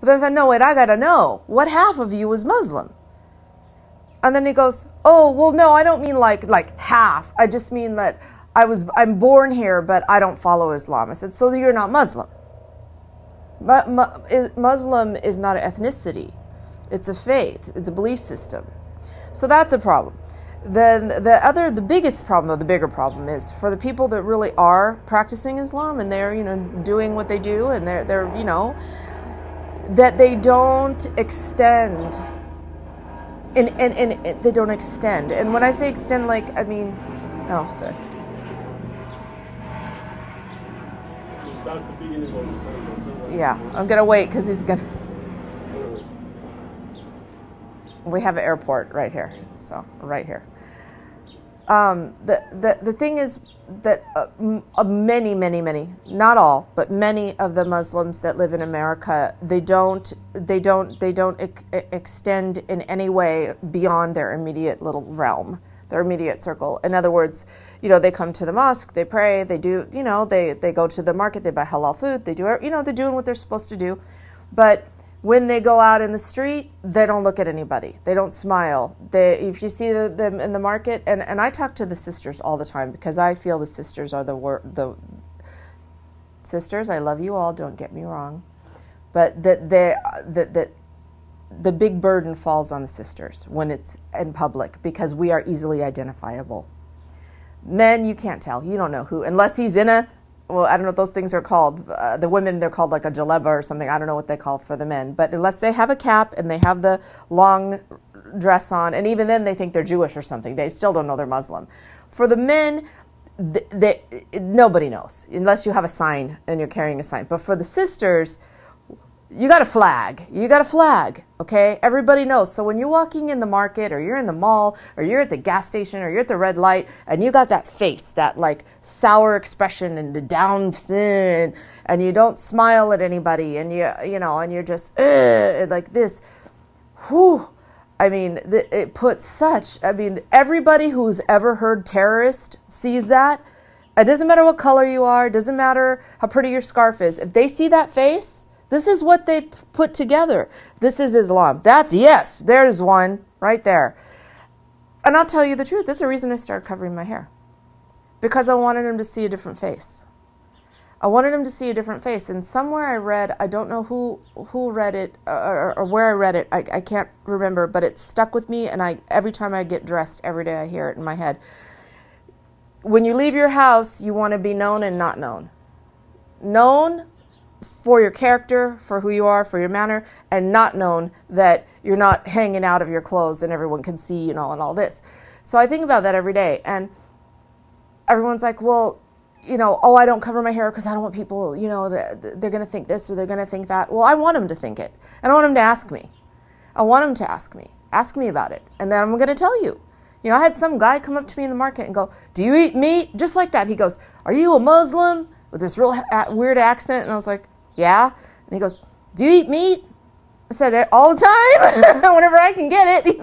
But then I thought, no, wait, I got to know. What half of you is Muslim? And then he goes, oh, well, no, I don't mean like half. I just mean that I'm born here, but I don't follow Islam. I said, so you're not Muslim. Muslim is not an ethnicity. It's a faith. It's a belief system. So that's a problem. Then the biggest problem, or the bigger problem, is for the people that really are practicing Islam and they're, doing what they do, and they're that they don't extend. And they don't extend. And when I say extend, I mean, oh, sorry. That's the beginning of the sentence. Yeah, I'm going to wait because he's going to... We have an airport right here. So, right here. The thing is that many, not all, but many of the Muslims that live in America, they don't extend in any way beyond their immediate little realm, their immediate circle. In other words, they come to the mosque, they pray, they do, they go to the market, they buy halal food, they do, they're doing what they're supposed to do. But when they go out in the street, they don't look at anybody. They don't smile. If you see them in the market, and I talk to the sisters all the time because I feel the sisters are the sisters. I love you all. Don't get me wrong, but that the big burden falls on the sisters when it's in public because we are easily identifiable. Men, you can't tell. You don't know who, unless he's in a. Well, I don't know what those things are called. The women, they're called like a jaleba or something. I don't know what they call for the men. But unless they have a cap and they have the long dress on, and even then they think they're Jewish or something. They still don't know they're Muslim. For the men, nobody knows unless you have a sign and you're carrying a sign. But for the sisters, you got a flag. You got a flag, okay? Everybody knows. So when you're walking in the market or you're in the mall or you're at the gas station or you're at the red light and you got that face, that sour expression and the down and you don't smile at anybody and and you're just like this, whew. I mean, it puts everybody who's ever heard terrorist sees that. It doesn't matter what color you are. It doesn't matter how pretty your scarf is. If they see that face, this is what they put together. This is Islam. Yes, there's one right there. And I'll tell you the truth. This is the reason I started covering my hair. Because I wanted him to see a different face. I wanted him to see a different face. And somewhere I read, I don't know who read it or where I read it. I can't remember, but it stuck with me. And every time I get dressed, every day I hear it in my head. When you leave your house, you want to be known and not known. Known for your character, for who you are, for your manner, and not known that you're not hanging out of your clothes and everyone can see, and all this. So I think about that every day. And everyone's like, well, oh, I don't cover my hair because I don't want people, they're going to think this or they're going to think that. Well, I want them to think it. And I want them to ask me. I want them to ask me. Ask me about it. And then I'm going to tell you. I had some guy come up to me in the market and go, do you eat meat? Just like that. He goes, are you a Muslim? With this real weird accent. And I was like, yeah. And he goes, do you eat meat? I said, all the time, whenever I can get it,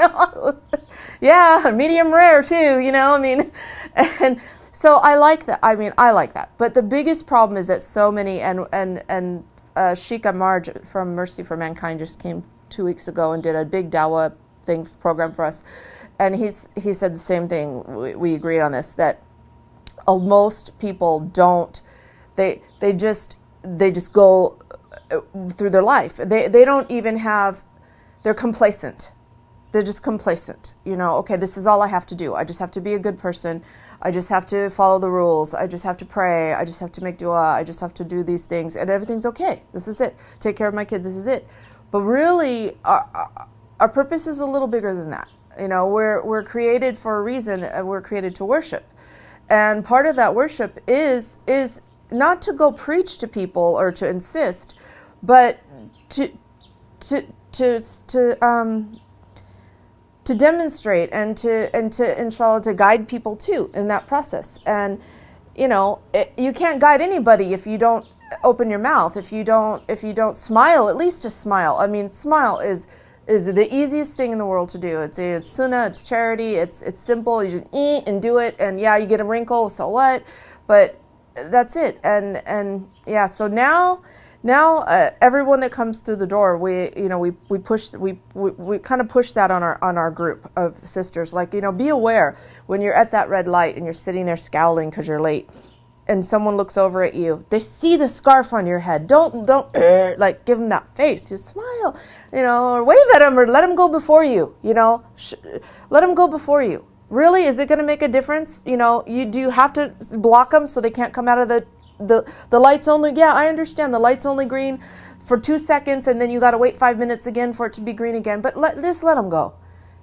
Yeah, medium rare too, And so I like that. I like that. But the biggest problem is that so many, and Sheikh Ammar from Mercy for Mankind just came 2 weeks ago and did a big dawah program for us. And he said the same thing. We agree on this, that most people don't, they just go through their life. They don't even have, they're complacent. They're just complacent. Okay, this is all I have to do. I just have to be a good person. I just have to follow the rules. I just have to pray. I just have to make dua. I just have to do these things and everything's okay. This is it. Take care of my kids. This is it. But really, our purpose is a little bigger than that. We're created for a reason. We're created to worship. And part of that worship is not to go preach to people or to insist, but to demonstrate and to inshallah to guide people too in that process. And you can't guide anybody if you don't open your mouth, if you don't smile, at least a smile. Smile is the easiest thing in the world to do. It's sunnah, it's charity, it's simple. You just eat and do it, and yeah, you get a wrinkle, so what? But that's it. And yeah, so now Now, everyone that comes through the door, we kind of push that on our group of sisters. Like, be aware when you're at that red light and you're sitting there scowling because you're late, and someone looks over at you. They see the scarf on your head. Don't like give them that face. You smile, or wave at them, or let them go before you. Let them go before you. Really, is it going to make a difference? Do you have to block them so they can't come out of the light's only, yeah, I understand the light's only green for 2 seconds, and then you got to wait 5 minutes again for it to be green again. But just let them go.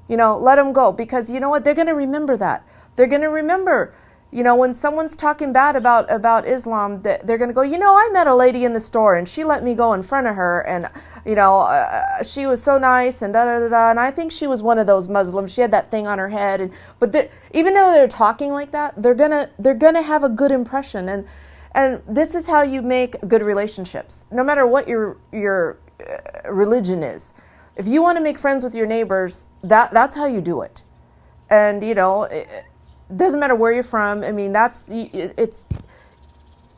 Let them go, because you know what? They're going to remember that. They're going to remember, when someone's talking bad about Islam, they're going to go, I met a lady in the store and she let me go in front of her, and she was so nice, and da-da-da-da, and I think she was one of those Muslims. She had that thing on her head, but even though they're talking like that, they're gonna have a good impression. And this is how you make good relationships, no matter what your religion is. If you want to make friends with your neighbors, that's how you do it. And it doesn't matter where you're from. I mean, I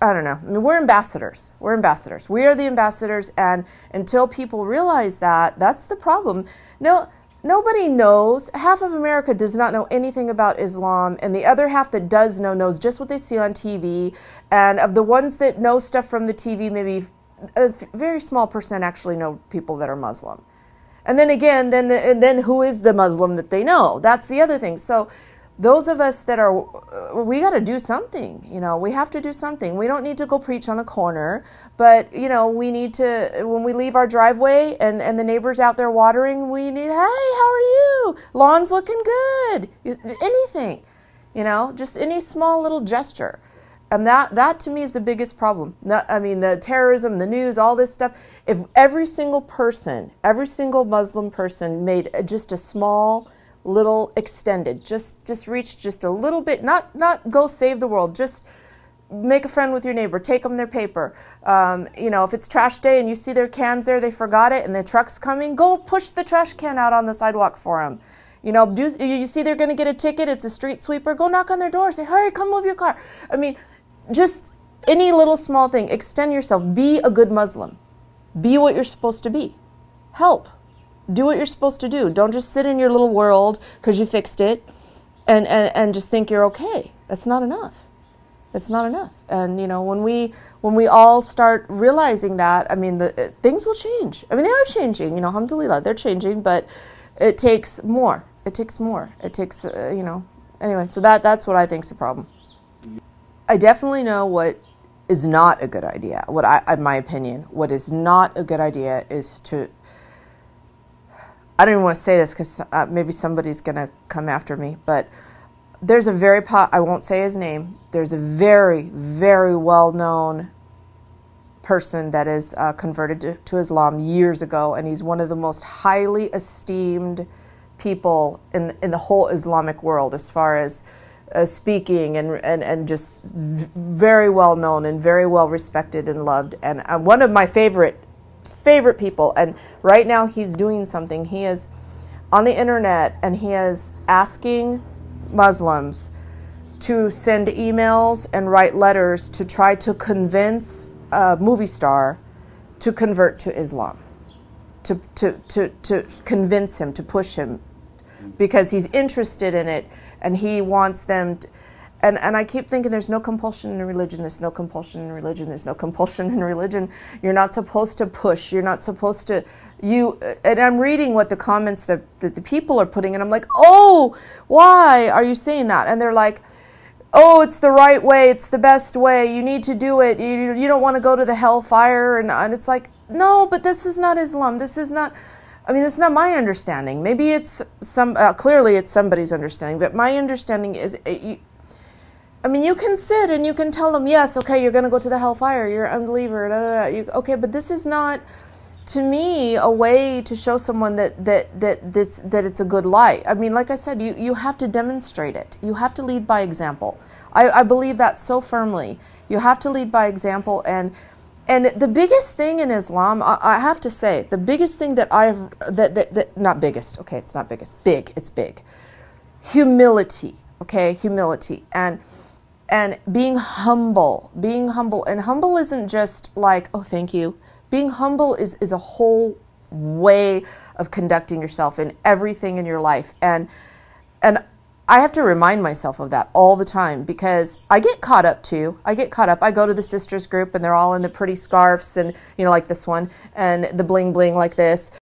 don't know. I mean, we're ambassadors. We're ambassadors. We are the ambassadors, and until people realize that, that's the problem. No. Nobody knows. Half of America does not know anything about Islam, and the other half that does know knows just what they see on TV. And of the ones that know stuff from the TV, maybe a very small percent actually know people that are Muslim. And then again, then who is the Muslim that they know? That's the other thing. So those of us that we got to do something. We have to do something. We don't need to go preach on the corner, but we need to, when we leave our driveway and the neighbor's out there watering, we need, hey, how are you? Lawn's looking good. Anything, just any small little gesture. And that to me is the biggest problem. The terrorism, the news, all this stuff. If every single Muslim person made just a small little extended, just reach just a little bit, not go save the world, just make a friend with your neighbor, take them their paper. If it's trash day and you see their cans there, they forgot it, and the truck's coming, go push the trash can out on the sidewalk for them. You see they're going to get a ticket, it's a street sweeper, go knock on their door, say, hurry, come move your car. I mean, just any little small thing, extend yourself, be a good Muslim. Be what you're supposed to be. Help. Do what you're supposed to do. Don't just sit in your little world because you fixed it and just think you're okay. That's not enough. It's not enough. And when we all start realizing that, things will change. They are changing. Alhamdulillah, they're changing, but it takes more. It takes more. It takes Anyway, so that's what I think is the problem. I definitely know what is not a good idea. In my opinion, what is not a good idea is to. I don't even want to say this because maybe somebody's going to come after me, but there's I won't say his name, there's a very, very well-known person that is converted to Islam years ago, and he's one of the most highly esteemed people in the whole Islamic world as far as speaking and just very well-known and very well-respected and loved, and one of my favorite people. And right now he's doing something. He is on the internet and he is asking Muslims to send emails and write letters to try to convince a movie star to convert to Islam, to convince him, to push him, because he's interested in it and he wants them to, and I keep thinking there's no compulsion in religion, there's no compulsion in religion, there's no compulsion in religion. You're not supposed to push, you're not supposed to, and I'm reading what the comments that the people are putting, and I'm like, oh, why are you saying that? And they're like, oh, it's the right way, it's the best way, you need to do it, you don't want to go to the hellfire, and it's like, no, but this is not Islam, this is not, this is not my understanding. Maybe it's clearly it's somebody's understanding, but my understanding is, you can sit and you can tell them, yes, okay, you're going to go to the hellfire, you're an unbeliever, okay, but this is not, to me, a way to show someone that it's a good light. Like I said, you have to demonstrate it. You have to lead by example. I believe that so firmly. You have to lead by example, and the biggest thing in Islam, I have to say, the biggest thing not biggest, okay, it's not biggest, big, it's big. Humility, okay, humility, and being humble, and humble isn't just like, oh, thank you, Being humble is a whole way of conducting yourself in everything in your life. And I have to remind myself of that all the time, because I get caught up too. I get caught up. I go to the sisters group and they're all in the pretty scarves and, you know, like this one, and the bling bling like this.